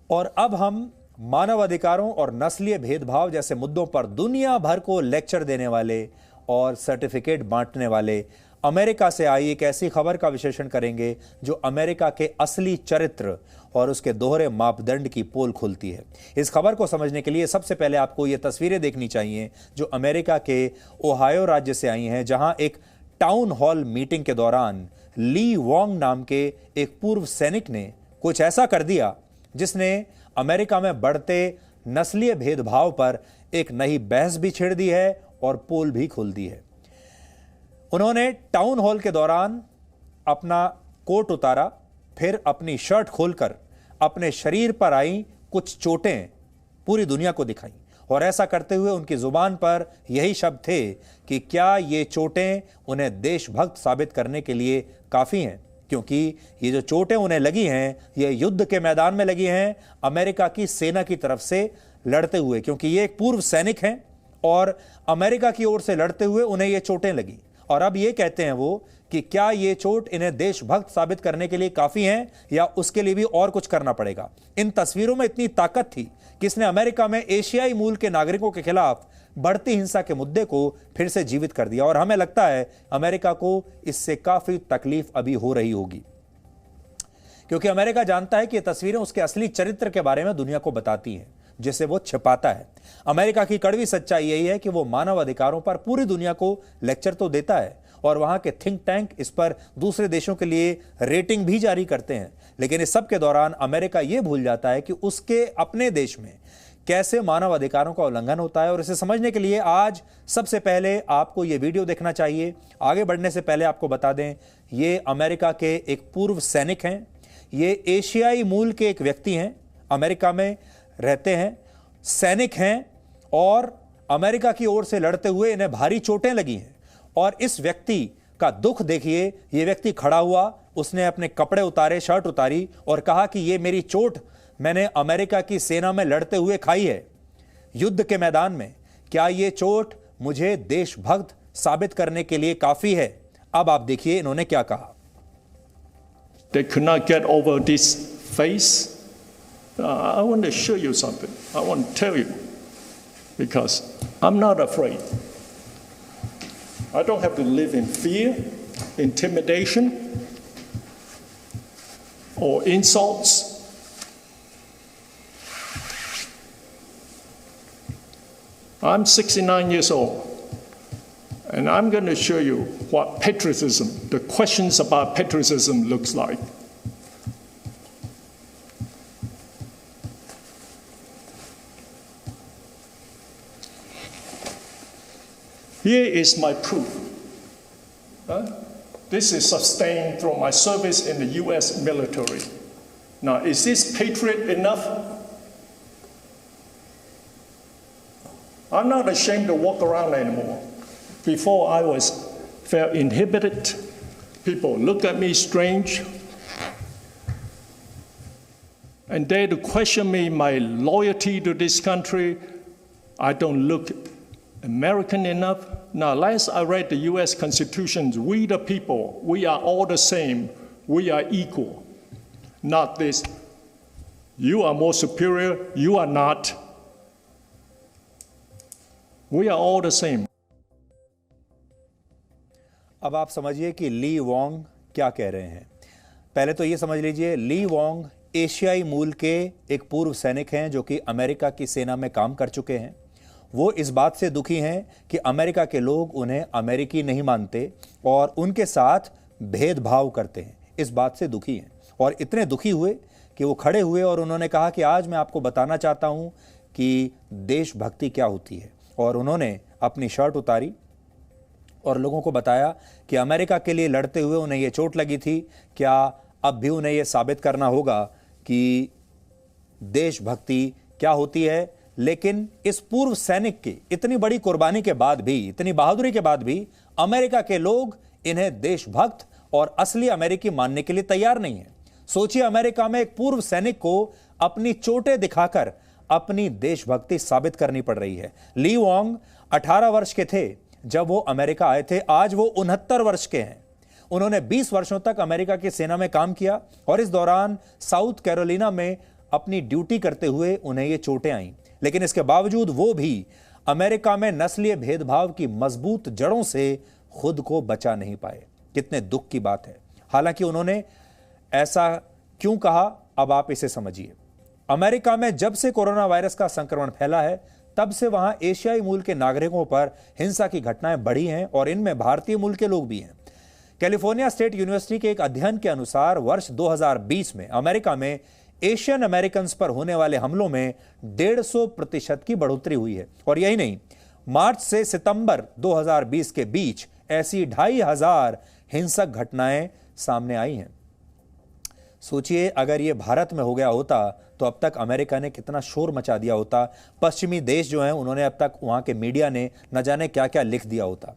और अब हम मानव अधिकारों और नस्लीय भेदभाव जैसे मुद्दों पर दुनिया भर को लेक्चर देने वाले और सर्टिफिकेट बांटने वाले अमेरिका से आई एक ऐसी खबर का विश्लेषण करेंगे जो अमेरिका के असली चरित्र और उसके दोहरे मापदंड की पोल खोलती है। इस खबर को समझने के लिए सबसे पहले आपको ये तस्वीरें देखनी चाहिए जो अमेरिका के ओहायो राज्य से आई हैं, जहां एक टाउन हॉल मीटिंग के दौरान ली वोंग नाम के एक पूर्व सैनिक ने कुछ ऐसा कर दिया जिसने अमेरिका में बढ़ते नस्लीय भेदभाव पर एक नई बहस भी छेड़ दी है और पोल भी खोल दी है। उन्होंने टाउन हॉल के दौरान अपना कोट उतारा, फिर अपनी शर्ट खोलकर अपने शरीर पर आई कुछ चोटें पूरी दुनिया को दिखाई और ऐसा करते हुए उनकी जुबान पर यही शब्द थे कि क्या ये चोटें उन्हें देशभक्त साबित करने के लिए काफी हैं, क्योंकि ये जो चोटें उन्हें लगी हैं ये युद्ध के मैदान में लगी हैं, अमेरिका की सेना की तरफ से लड़ते हुए, क्योंकि ये एक पूर्व सैनिक हैं और अमेरिका की ओर से लड़ते हुए उन्हें ये चोटें लगी। और अब ये कहते हैं वो कि क्या ये चोट इन्हें देशभक्त साबित करने के लिए काफी हैं या उसके लिए भी और कुछ करना पड़ेगा। इन तस्वीरों में इतनी ताकत थी कि इसने अमेरिका में एशियाई मूल के नागरिकों के खिलाफ बढ़ती हिंसा के मुद्दे को फिर से जीवित कर दिया और हमें लगता है अमेरिका को इससे काफी तकलीफ अभी हो रही होगी, क्योंकि अमेरिका जानता है कि ये तस्वीरें उसके असली चरित्र के बारे में दुनिया को बताती हैं जिसे वो छिपाता है। अमेरिका की कड़वी सच्चाई यही है कि वो मानव अधिकारों पर पूरी दुनिया को लेक्चर तो देता है और वहां के थिंक टैंक इस पर दूसरे देशों के लिए रेटिंग भी जारी करते हैं, लेकिन इस सब के दौरान अमेरिका यह भूल जाता है कि उसके अपने देश में कैसे मानव अधिकारों का उल्लंघन होता है। और इसे समझने के लिए आज सबसे पहले आपको यह वीडियो देखना चाहिए। आगे बढ़ने से पहले आपको बता दें, ये अमेरिका के एक पूर्व सैनिक हैं, ये एशियाई मूल के एक व्यक्ति हैं, अमेरिका में रहते हैं, सैनिक हैं और अमेरिका की ओर से लड़ते हुए इन्हें भारी चोटें लगी हैं। और इस व्यक्ति का दुख देखिए, ये व्यक्ति खड़ा हुआ, उसने अपने कपड़े उतारे, शर्ट उतारी और कहा कि ये मेरी चोट मैंने अमेरिका की सेना में लड़ते हुए खाई है युद्ध के मैदान में। क्या ये चोट मुझे देशभक्त साबित करने के लिए काफी है? अब आप देखिए इन्होंने क्या कहा। They could not get over this phase. I want to show you something. I want to tell you, because I'm not afraid. I don't have to live in fear, intimidation, or insults. I'm 69 years old, and I'm going to show you what patriotism, the questions about patriotism looks like. Here is my proof. This is sustained through my service in the US military. Now, is this patriot enough? I'm not ashamed to walk around anymore. Before I felt inhibited. People look at me strange and dare to question me my loyalty to this country. I don't look American enough. Now, last I read the US Constitution, we the people, we are all the same, we are equal. Not this, you are more superior, you are not. We are all the same. अब आप समझिए कि ली Wong क्या कह रहे हैं। पहले तो ये समझ लीजिए, ली वोंग एशियाई मूल के एक पूर्व सैनिक हैं जो कि अमेरिका की सेना में काम कर चुके हैं। वो इस बात से दुखी हैं कि अमेरिका के लोग उन्हें अमेरिकी नहीं मानते और उनके साथ भेदभाव करते हैं। इस बात से दुखी हैं और इतने दुखी हुए कि वो खड़े हुए और उन्होंने कहा कि आज मैं आपको बताना चाहता हूं कि देशभक्ति क्या होती है। और उन्होंने अपनी शर्ट उतारी और लोगों को बताया कि अमेरिका के लिए लड़ते हुए उन्हें ये चोट लगी थी, क्या अब भी उन्हें ये साबित करना होगा कि देशभक्ति क्या होती है। लेकिन इस पूर्व सैनिक की इतनी बड़ी कुर्बानी के बाद भी, इतनी बहादुरी के बाद भी अमेरिका के लोग इन्हें देशभक्त और असली अमेरिकी मानने के लिए तैयार नहीं है। सोचिए, अमेरिका में एक पूर्व सैनिक को अपनी चोटें दिखाकर अपनी देशभक्ति साबित करनी पड़ रही है। ली वोंग 18 वर्ष के थे जब वो अमेरिका आए थे, आज वो 69 वर्ष के हैं। उन्होंने 20 वर्षों तक अमेरिका की सेना में काम किया और इस दौरान साउथ कैरोलिना में अपनी ड्यूटी करते हुए उन्हें ये चोटें आईं, लेकिन इसके बावजूद वो भी अमेरिका में नस्लीय भेदभाव की मजबूत जड़ों से खुद को बचा नहीं पाए। कितने दुख की बात है। हालांकि उन्होंने ऐसा क्यों कहा, अब आप इसे समझिए। अमेरिका में जब से कोरोना वायरस का संक्रमण फैला है, तब से वहां एशियाई मूल के नागरिकों पर हिंसा की घटनाएं बढ़ी हैं और इनमें भारतीय मूल के लोग भी हैं। कैलिफोर्निया स्टेट यूनिवर्सिटी के एक अध्ययन के अनुसार वर्ष 2020 में अमेरिका में एशियन अमेरिकन पर होने वाले हमलों में 150% की बढ़ोतरी हुई है। और यही नहीं, मार्च से सितंबर 2020 के बीच ऐसी 2500 हिंसक घटनाएं सामने आई हैं। सोचिए, अगर ये भारत में हो गया होता तो अब तक अमेरिका ने कितना शोर मचा दिया होता। पश्चिमी देश जो हैं, उन्होंने अब तक, वहां के मीडिया ने न जाने क्या क्या लिख दिया होता।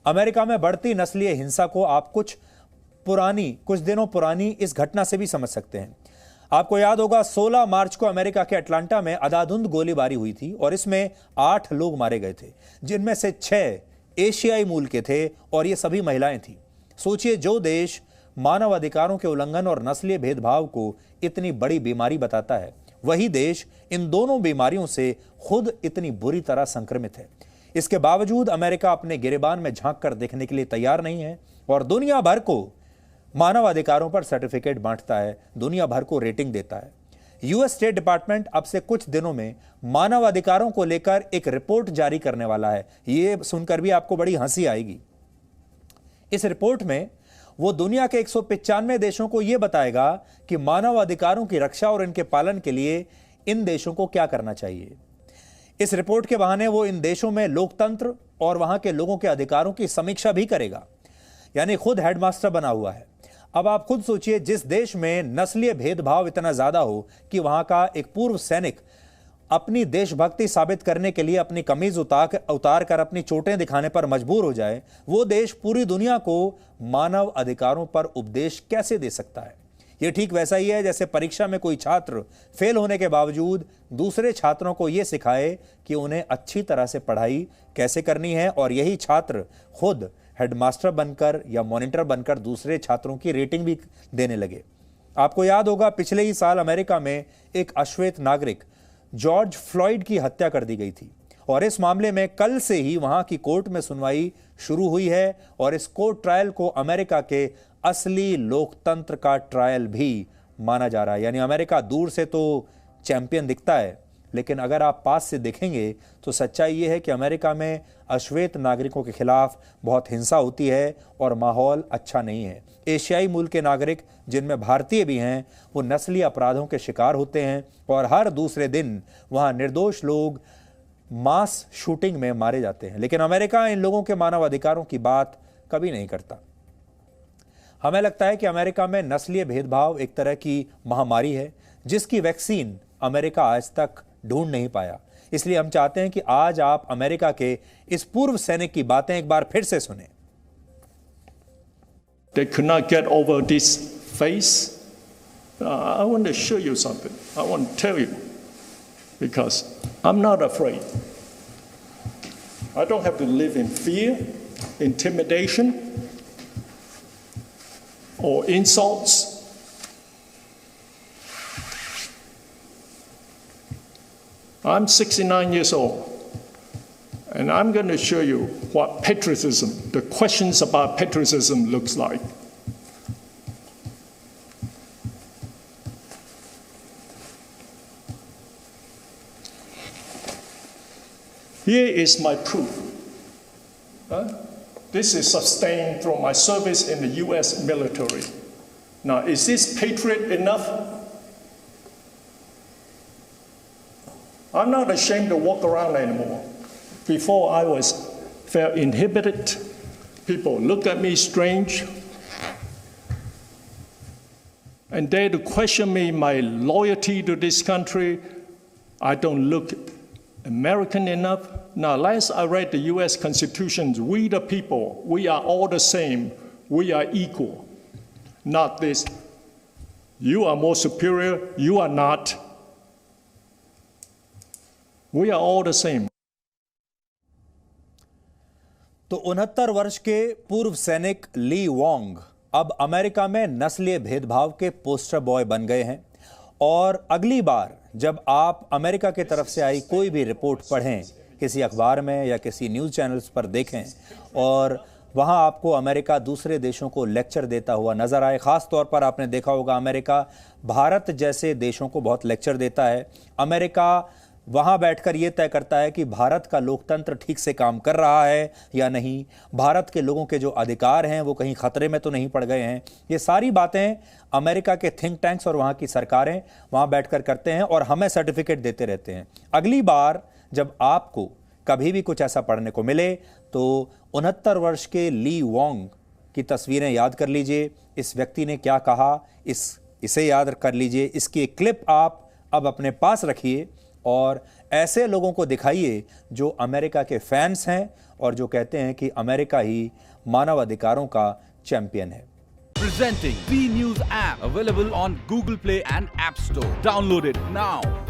अमेरिका में बढ़ती नस्लीय हिंसा को आप कुछ दिनों पुरानी इस घटना से भी समझ सकते हैं। आपको याद होगा, 16 मार्च को अमेरिका के अटलांटा में अंधाधुंध गोलीबारी हुई थी और इसमें 8 लोग मारे गए थे, जिनमें से 6 एशियाई मूल के थे और ये सभी महिलाएं थी। सोचिए, जो देश मानव अधिकारों के उल्लंघन और नस्लीय भेदभाव को इतनी बड़ी बीमारी बताता है, वही देश इन दोनों बीमारियों से खुद इतनी बुरी तरह संक्रमित है। इसके बावजूद अमेरिका अपने गिरेबान में झांक कर देखने के लिए तैयार नहीं है और दुनिया भर को मानव अधिकारों पर सर्टिफिकेट बांटता है, दुनिया भर को रेटिंग देता है। यूएस स्टेट डिपार्टमेंट अब से कुछ दिनों में मानव अधिकारों को लेकर एक रिपोर्ट जारी करने वाला है। यह सुनकर भी आपको बड़ी हंसी आएगी। इस रिपोर्ट में वो दुनिया के 195 देशों को यह बताएगा कि मानव अधिकारों की रक्षा और इनके पालन के लिए इन देशों को क्या करना चाहिए। इस रिपोर्ट के बहाने वो इन देशों में लोकतंत्र और वहां के लोगों के अधिकारों की समीक्षा भी करेगा, यानी खुद हेडमास्टर बना हुआ है। अब आप खुद सोचिए, जिस देश में नस्लीय भेदभाव इतना ज्यादा हो कि वहां का एक पूर्व सैनिक अपनी देशभक्ति साबित करने के लिए अपनी कमीज उतार कर अपनी चोटें दिखाने पर मजबूर हो जाए, वो देश पूरी दुनिया को मानव अधिकारों पर उपदेश कैसे दे सकता है। यह ठीक वैसा ही है जैसे परीक्षा में कोई छात्र फेल होने के बावजूद दूसरे छात्रों को यह सिखाए कि उन्हें अच्छी तरह से पढ़ाई कैसे करनी है, और यही छात्र खुद हेडमास्टर बनकर या मॉनिटर बनकर दूसरे छात्रों की रेटिंग भी देने लगे। आपको याद होगा, पिछले ही साल अमेरिका में एक अश्वेत नागरिक जॉर्ज फ्लॉयड की हत्या कर दी गई थी और इस मामले में कल से ही वहां की कोर्ट में सुनवाई शुरू हुई है और इस कोर्ट ट्रायल को अमेरिका के असली लोकतंत्र का ट्रायल भी माना जा रहा है। यानी अमेरिका दूर से तो चैंपियन दिखता है, लेकिन अगर आप पास से देखेंगे तो सच्चाई यह है कि अमेरिका में अश्वेत नागरिकों के खिलाफ बहुत हिंसा होती है और माहौल अच्छा नहीं है। एशियाई मूल के नागरिक, जिनमें भारतीय भी हैं, वो नस्लीय अपराधों के शिकार होते हैं और हर दूसरे दिन वहां निर्दोष लोग मास शूटिंग में मारे जाते हैं। लेकिन अमेरिका इन लोगों के मानव अधिकारों की बात कभी नहीं करता। हमें लगता है कि अमेरिका में नस्लीय भेदभाव एक तरह की महामारी है जिसकी वैक्सीन अमेरिका आज तक ढूंढ नहीं पाया। इसलिए हम चाहते हैं कि आज आप अमेरिका के इस पूर्व सैनिक की बातें एक बार फिर से सुनें। They could not get over this phase. I want to show you something. I want to tell you, because I'm not afraid. I don't have to live in fear, intimidation, or insults. I'm 69 years old, and I'm going to show you what patriotism, the questions about patriotism looks like. Here is my proof. This is sustained through my service in the US military. Now, is this patriot enough? I'm not ashamed to walk around anymore. Before I felt inhibited. People look at me strange. And they to question me, my loyalty to this country. I don't look American enough. Now, last I read the US Constitution, we the people, we are all the same. We are equal. Not this, you are more superior, you are not. We are all the same. तो 69 वर्ष के पूर्व सैनिक ली Wong अब America में नस्लीय भेदभाव के पोस्टर बॉय बन गए हैं और अगली बार जब आप अमेरिका की तरफ से आई कोई भी रिपोर्ट पढ़ें, किसी अखबार में या किसी न्यूज़ चैनल्स पर देखें और वहां आपको अमेरिका दूसरे देशों को लेक्चर देता हुआ नजर आए, खास तौर पर आपने देखा होगा अमेरिका भारत जैसे देशों को बहुत लेक्चर देता है। अमेरिका वहां बैठकर यह तय करता है कि भारत का लोकतंत्र ठीक से काम कर रहा है या नहीं, भारत के लोगों के जो अधिकार हैं वो कहीं खतरे में तो नहीं पड़ गए हैं। ये सारी बातें अमेरिका के थिंक टैंक्स और वहां की सरकारें वहां बैठकर करते हैं और हमें सर्टिफिकेट देते रहते हैं। अगली बार जब आपको कभी भी कुछ ऐसा पढ़ने को मिले तो 69 वर्ष के ली वोंग की तस्वीरें याद कर लीजिए। इस व्यक्ति ने क्या कहा इसे याद कर लीजिए। इसकी एक क्लिप आप अब अपने पास रखिए और ऐसे लोगों को दिखाइए जो अमेरिका के फैंस हैं और जो कहते हैं कि अमेरिका ही मानव अधिकारों का चैंपियन है। Presenting V News app available on Google Play and App Store. Download it now.